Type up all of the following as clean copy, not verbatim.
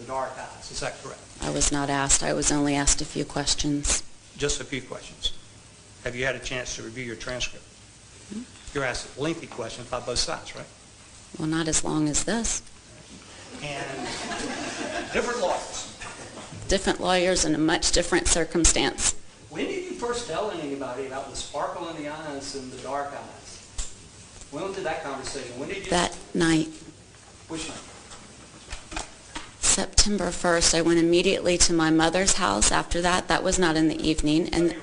dark eyes. Is that correct? I was not asked. I was only asked a few questions. Just a few questions. Have you had a chance to review your transcript? You're asked lengthy questions by both sides, right? Well, not as long as this. And different lawyers. Different lawyers in a much different circumstance. When did you first tell anybody about the sparkle in the eyes and the dark eyes? When did that conversation? When did you? That night. Which night? September 1st. I went immediately to my mother's house after that. That was not in the evening. And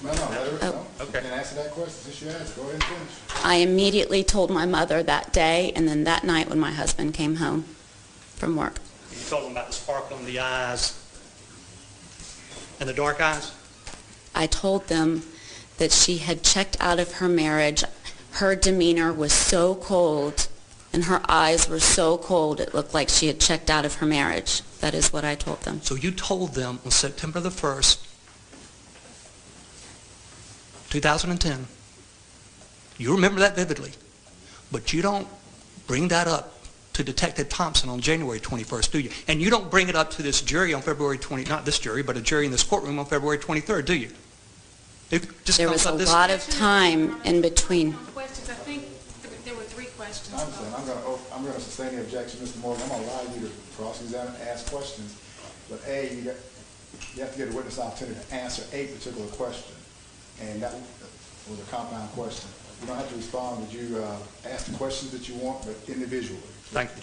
No, let her, Oh. no. Okay. You can answer that question since you asked. Go ahead and finish. I immediately told my mother that day, and then that night when my husband came home from work. You told them about the sparkle in the eyes and the dark eyes? I told them that she had checked out of her marriage. Her demeanor was so cold, and her eyes were so cold, it looked like she had checked out of her marriage. That is what I told them. So you told them on September the 1st, 2010, you remember that vividly, but you don't bring that up to Detective Thompson on January 21st, do you? And you don't bring it up to this jury on February 20, not this jury, but a jury in this courtroom on February 23rd, do you? It just There comes was a up this lot of time in between. Questions. I think there were 3 questions. I understand. I'm going to sustain the objection, Mr. Morgan. I'm going to allow you to cross-examine and ask questions. But A, you have to get a witness opportunity to answer a particular question. And that was a compound question. You don't have to respond, but you ask the questions that you want, but individually. Thank you.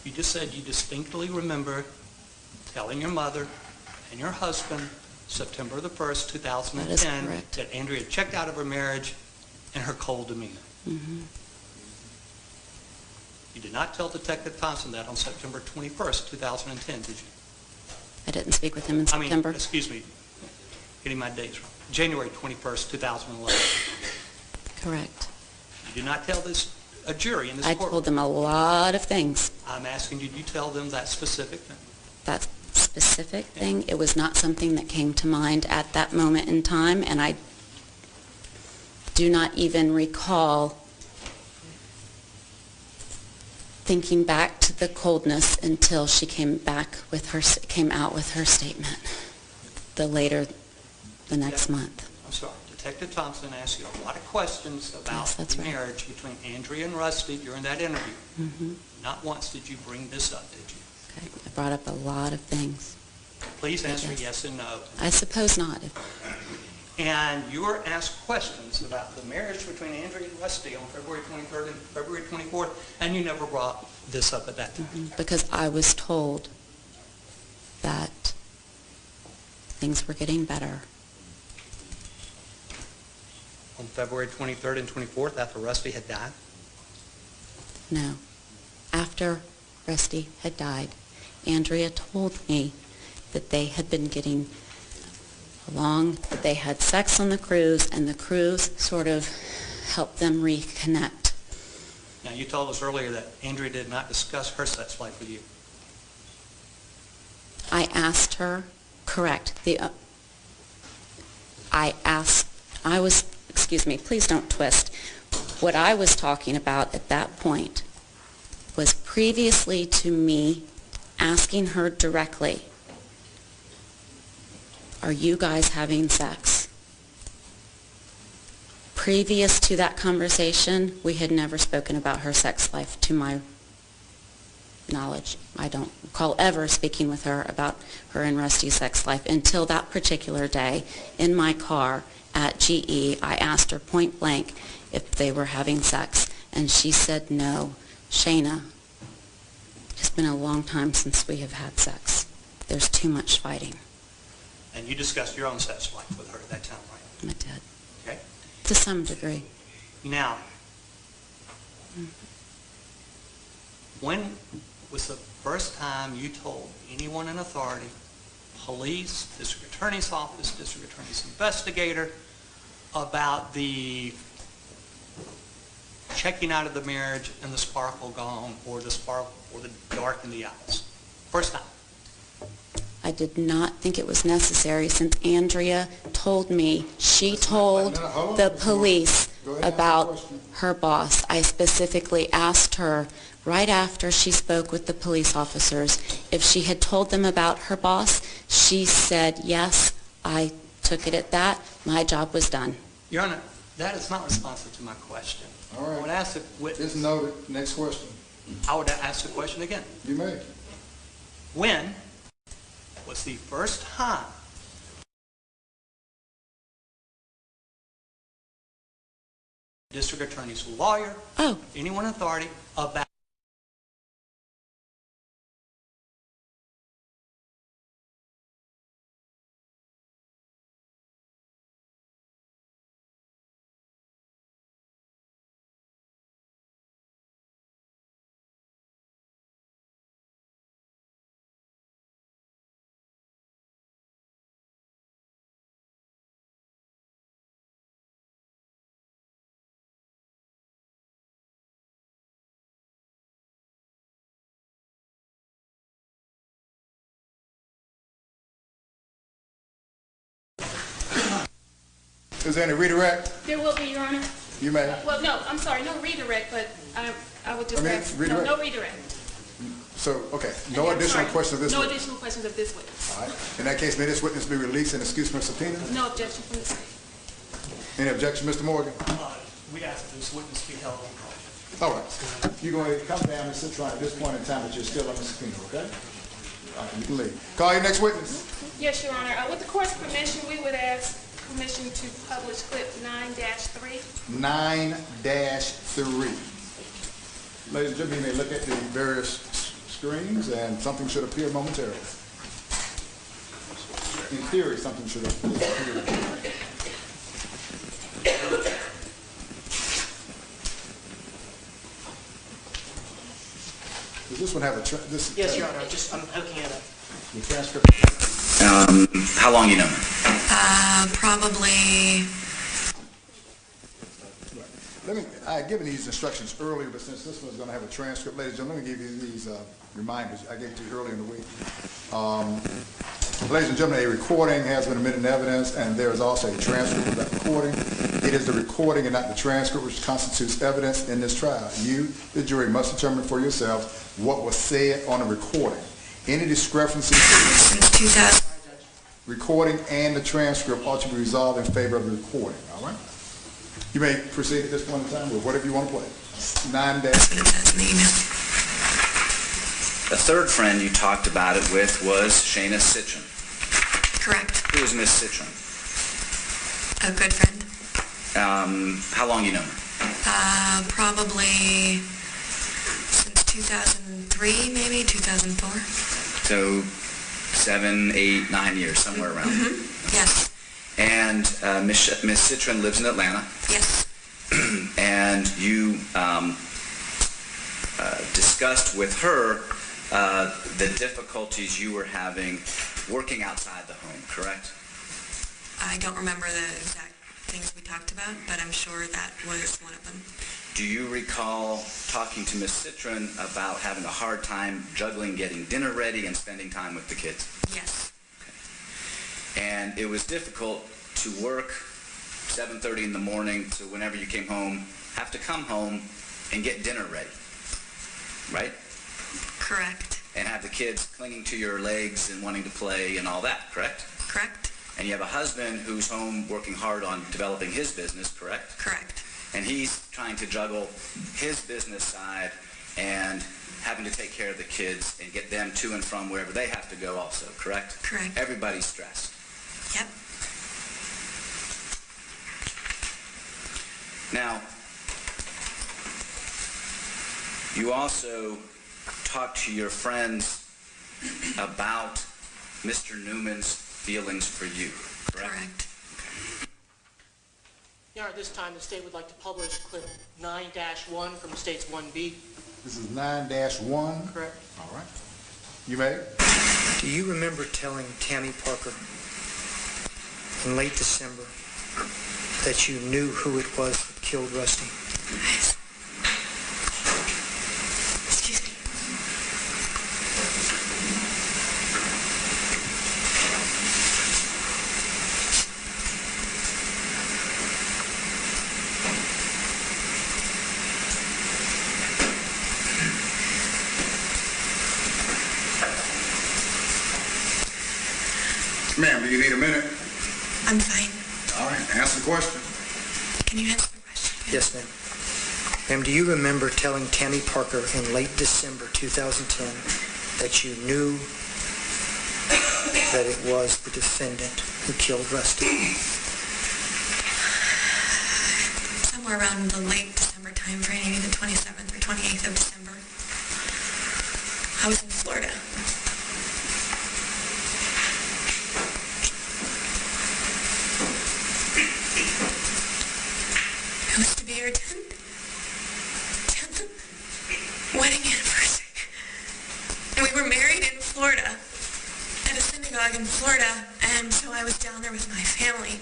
You just said you distinctly remember telling your mother and your husband September the 1st, 2010, That is correct. that Andrea had checked out of her marriage and her cold demeanor. Mm-hmm. You did not tell Detective Thompson that on September 21st, 2010, did you? I didn't speak with him in September. Excuse me, getting my dates wrong. January 21st, 2011. Correct. You did not tell a jury in this I courtroom. told them a lot of things. I'm asking you, did you tell them that specific thing? That specific thing, it was not something that came to mind at that moment in time, and I do not even recall thinking back to the coldness until she came out with her statement the next month. I'm sorry. Detective Thompson asked you a lot of questions about Yes, that's the right. marriage between Andrea and Rusty during that interview. Mm-hmm. Not once did you bring this up, did you? Okay. I brought up a lot of things. Please answer Yes. yes and no. I suppose not. And you were asked questions about the marriage between Andrea and Rusty on February 23rd and February 24th, and you never brought this up at that time. Mm-hmm. Because I was told that things were getting better. On February 23rd and 24th, after Rusty had died? No. After Rusty had died, Andrea told me that they had been getting along, that they had sex on the cruise, and the cruise sort of helped them reconnect. Now, you told us earlier that Andrea did not discuss her sex life with you. I asked her, correct, excuse me, please don't twist. What I was talking about at that point was previously to me asking her directly, are you guys having sex? Previous to that conversation, we had never spoken about her sex life to my knowledge. I don't recall ever speaking with her about her and Rusty's sex life until that particular day in my car at GE. I asked her point blank if they were having sex, and she said no. Shana, it's been a long time since we have had sex. There's too much fighting. And you discussed your own sex life with her at that time, right? I did. Okay. To some degree. Now, when was the first time you told anyone in authority, police, district attorney's office, district attorney's investigator, about the checking out of the marriage and the sparkle gone, or the sparkle, or the dark in the eyes? First time. I did not think it was necessary since Andrea told me she told the police Go ahead and answer the about question. her boss. I specifically asked her right after she spoke with the police officers if she had told them about her boss. She said, yes, I took it at that. My job was done. Your Honor, that is not responsive to my question. All right. I would ask the It's witness, noted. Next question. I would ask the question again. You may. When was the first time district attorney's lawyer, Oh, anyone in authority, about Is there any redirect? There will be, Your Honor. You may. Well, no, I'm sorry, no redirect, but I would just I mean, ask, redirect. no redirect. So, okay, no I'm additional sorry. questions of this No witness. additional questions of this witness. All right. In that case, may this witness be released and excused from subpoena? No objection from the state. Any objection, Mr. Morgan? we ask that this witness be held on call. All right. You're going to come down and sit at this point in time that you're still on the subpoena, okay? All right, you can leave. Call your next witness. Yes, Your Honor. With the court's permission, we would ask permission to publish clip 9-3. 9-3. Ladies and gentlemen, you may look at the various screens and something should appear momentarily. In theory, something should appear. Does this one have a, this? Yes, Your Honor, I'm hooking it up. The transcript? How long you know? Probably, Let me, I had given these instructions earlier, but since this one's going to have a transcript, ladies and gentlemen, let me give you these reminders I gave to you earlier in the week. Ladies and gentlemen, a recording has been admitted in evidence, and there is also a transcript of that recording. It is the recording and not the transcript which constitutes evidence in this trial. You, the jury, must determine for yourselves what was said on the recording. Any discrepancies since 2000, recording and the transcript ought to be resolved in favor of the recording, all right? You may proceed at this point in time with whatever you want to play. 9 dash. it says in the email. The third friend you talked about it with was Shayna Citron. Correct. Who is Miss Citron? A good friend. How long you know her? Probably since 2003, maybe 2004. So 7, 8, 9 years, somewhere around. Yes. And Miss Citron lives in Atlanta, Yes. and you discussed with her the difficulties you were having working outside the home, correct? I don't remember the exact things we talked about, but I'm sure that was one of them. Do you recall talking to Miss Citron about having a hard time juggling getting dinner ready and spending time with the kids? Yes. And it was difficult to work 7:30 in the morning to whenever you came home, have to come home and get dinner ready, right? Correct. And have the kids clinging to your legs and wanting to play and all that, correct? Correct. And you have a husband who's home working hard on developing his business, correct? Correct. And he's trying to juggle his business side and having to take care of the kids and get them to and from wherever they have to go also, correct? Correct. Everybody's stressed. Yep. Now, you also talked to your friends about Mr. Newman's feelings for you, correct? Correct. Your Honor, at this time, the state would like to publish clip 9-1 from State's 1B. This is 9-1. Correct. All right. You may. Do you remember telling Tammy Parker in late December that you knew who it was that killed Rusty? Excuse me. Ma'am, do you need a minute? I'm fine. All right, answer the question. Can you answer the question? Yes, ma'am. Ma'am, do you remember telling Tammy Parker in late December 2010 that you knew that it was the defendant who killed Rusty? Somewhere around the late December time frame, maybe the 27th or 28th of December. I was in Florida. It was to be our 10th wedding anniversary. And we were married in Florida, at a synagogue in Florida, and so I was down there with my family.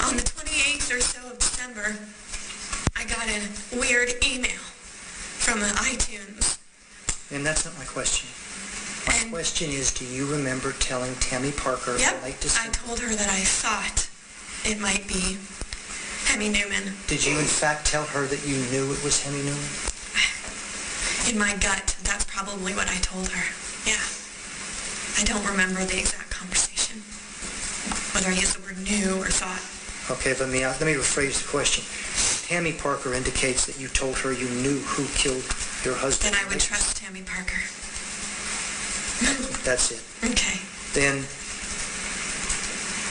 On the 28th or so of December, I got a weird email from iTunes. And that's not my question. My question is, do you remember telling Tammy Parker in late I December? told her that I thought it might be Hemi Newman. Did you in fact tell her that you knew it was Hemi Newman? In my gut, that's probably what I told her. Yeah. I don't remember the exact conversation, whether I used the word knew or thought. Okay, let me rephrase the question. Tammy Parker indicates that you told her you knew who killed your husband. Then I would trust Tammy Parker. That's it. Okay. Then,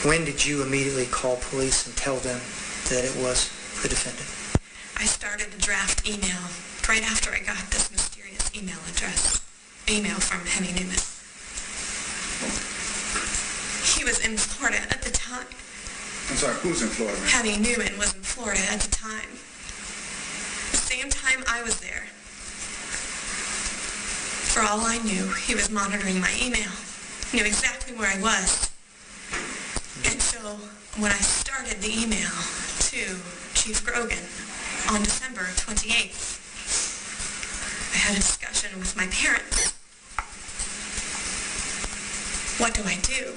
when did you immediately call police and tell them that it was the defendant? I started a draft email right after I got this mysterious email from Hemi Newman. He was in Florida at the time. I'm sorry, who's in Florida, ma'am? Hemi Newman was in Florida at the time. The same time I was there. For all I knew, he was monitoring my email. Knew exactly where I was. And so, when I started the email to Chief Grogan on December 28th, I had a discussion with my parents. What do I do?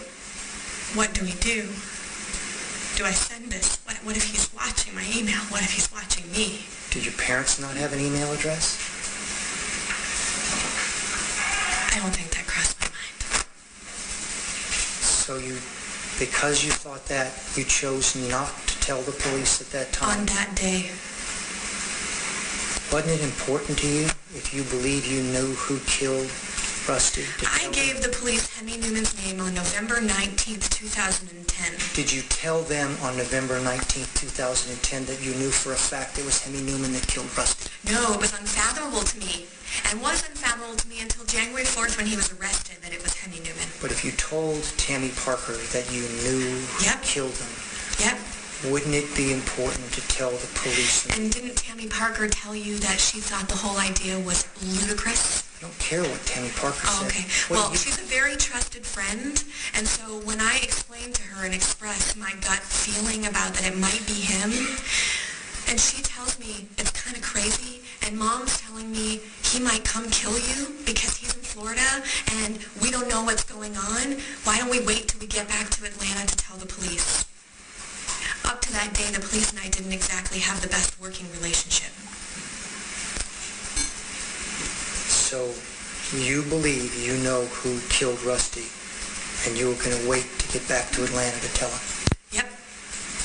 What do we do? Do I send this? What if he's watching my email? What if he's watching me? Did your parents not have an email address? I don't think that crossed my mind. So because you thought that, you chose not to tell the police at that time? On that day. Wasn't it important to you, if you believe you knew who killed Rusty? I gave the police Hemi Newman's name on November 19th, 2010. Did you tell them on November 19th, 2010 that you knew for a fact it was Hemi Newman that killed Rusty? No, it was unfathomable to me. And was unfathomable to me until January 4th when he was arrested that it was Hemi Newman. But if you told Tammy Parker that you knew who killed him, wouldn't it be important to tell the police? And didn't Tammy Parker tell you that she thought the whole idea was ludicrous? I don't care what Tammy Parker said. Okay. Well, she's a very trusted friend, and so when I explained to her and expressed my gut feeling about that it might be him, and she tells me it's kind of crazy, and Mom's telling me he might come kill you because he's in Florida, and we don't know what's going on, why don't we wait till we get back to Atlanta to tell the police? Up to that day, the police and I didn't exactly have the best working relationship. So you believe you know who killed Rusty, and you were going to wait to get back to Atlanta to tell him? Yep,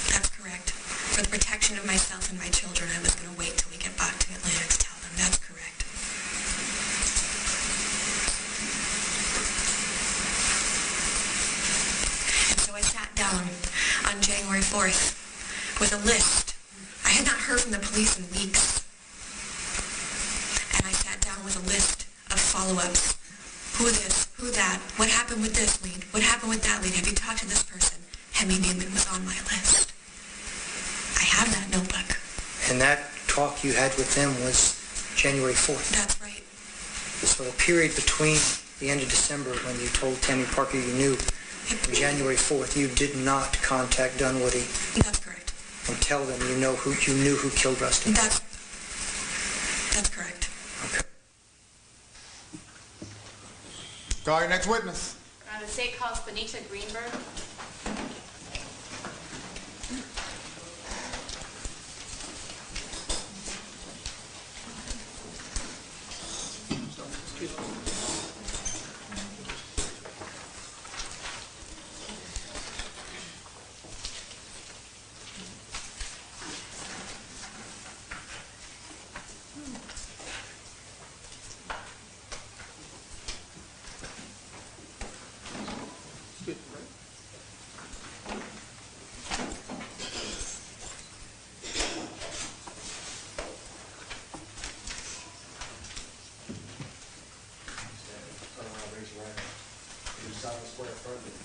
that's correct. For the protection of myself and my children, I was going to wait till we get back to Atlanta to tell them. That's correct. And so I sat down on January 4th with a list. I had not heard from the police in weeks. And I sat down with a list of follow-ups. Who this? Who that? What happened with this lead? What happened with that lead? Have you talked to this person? Hemi Newman was on my list. I have that notebook. And that talk you had with them was January 4th? That's right. So the period between the end of December when you told Tammy Parker you knew, and January 4th, you did not contact Dunwoody. That's correct. And tell them you knew who killed Rusty. That's correct. Okay. Call your next witness. The state calls Benita Greenberg. Excuse me.